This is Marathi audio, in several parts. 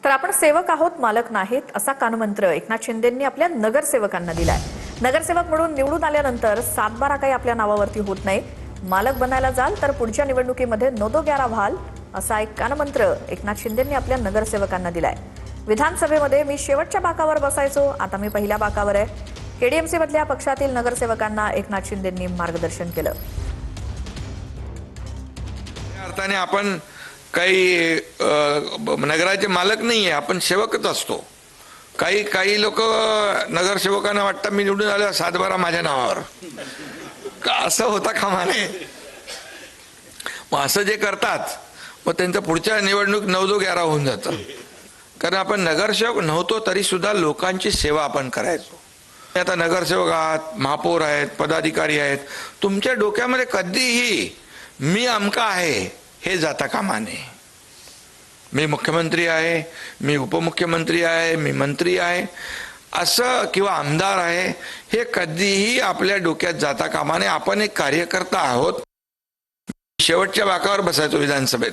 तर आपण सेवक आहोत, मालक नाहीत असा कानमंत्र एकनाथ शिंदेंनी आपल्या नगरसेवकांना दिलाय। नगरसेवक म्हणून निवडून आल्यानंतर 7-12 काही आपल्या नावावरती होत नाही। मालक बनायला जाल तर पुढच्या निवडणुकीमध्ये 9-11 व्हाल असा एक कानमंत्र एकनाथ शिंदेंनी आपल्या नगरसेवकांना दिलाय। विधानसभेमध्ये मी शेवटच्या बाकावर बसायचो, आता मी पहिल्या बाकावर आहे। केडीएमसी मधल्या पक्षातील नगरसेवकांना एकनाथ शिंदेंनी मार्गदर्शन केलं। अर्थाने आपण काही नगराचे मालक नाहीये, आपण सेवकच असतो। काही लोक नगरसेवकांना वाटतं मी निवडून आलो 7-12 माझ्या नावावर, का असं होता कामा नये। मग असं जे करतात मग त्यांचं पुढच्या निवडणूक 9-11 होऊन जातं। कारण आपण नगरसेवक नव्हतो तरी सुद्धा लोकांची सेवा आपण करायचो। आता नगरसेवक आहात, महापौर आहेत, पदाधिकारी आहेत, तुमच्या डोक्यामध्ये कधीही मी अमका आहे हे जाता कामा नये। मी मुख्यमंत्री आहे, मी उपमुख्यमंत्री आहे, मी मंत्री आहे असं किंवा आमदार आहे हे कधीही आपल्या डोक्यात जाता कामा नये। आपण एक कार्यकर्ता आहोत। शेवटच्या बाकावर बसायचो विधानसभेत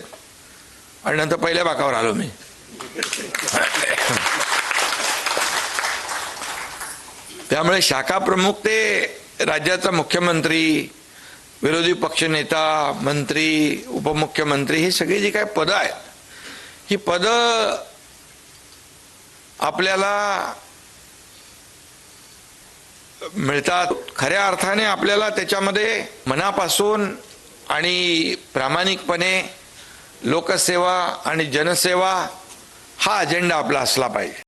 आणि नंतर पहिल्या बाकावर आलो मी। त्यामुळे शाखा प्रमुख ते राज्याचा मुख्यमंत्री, विरोधी पक्षनेता, मंत्री, उपमुख्यमंत्री ही सगळी जी काही पदं आहेत, ही पदं आपल्याला मिळतात। खऱ्या अर्थाने आपल्याला त्याच्यामध्ये मनापासून आणि प्रामाणिकपणे लोकसेवा आणि जनसेवा हा अजेंडा आपला असला पाहिजे।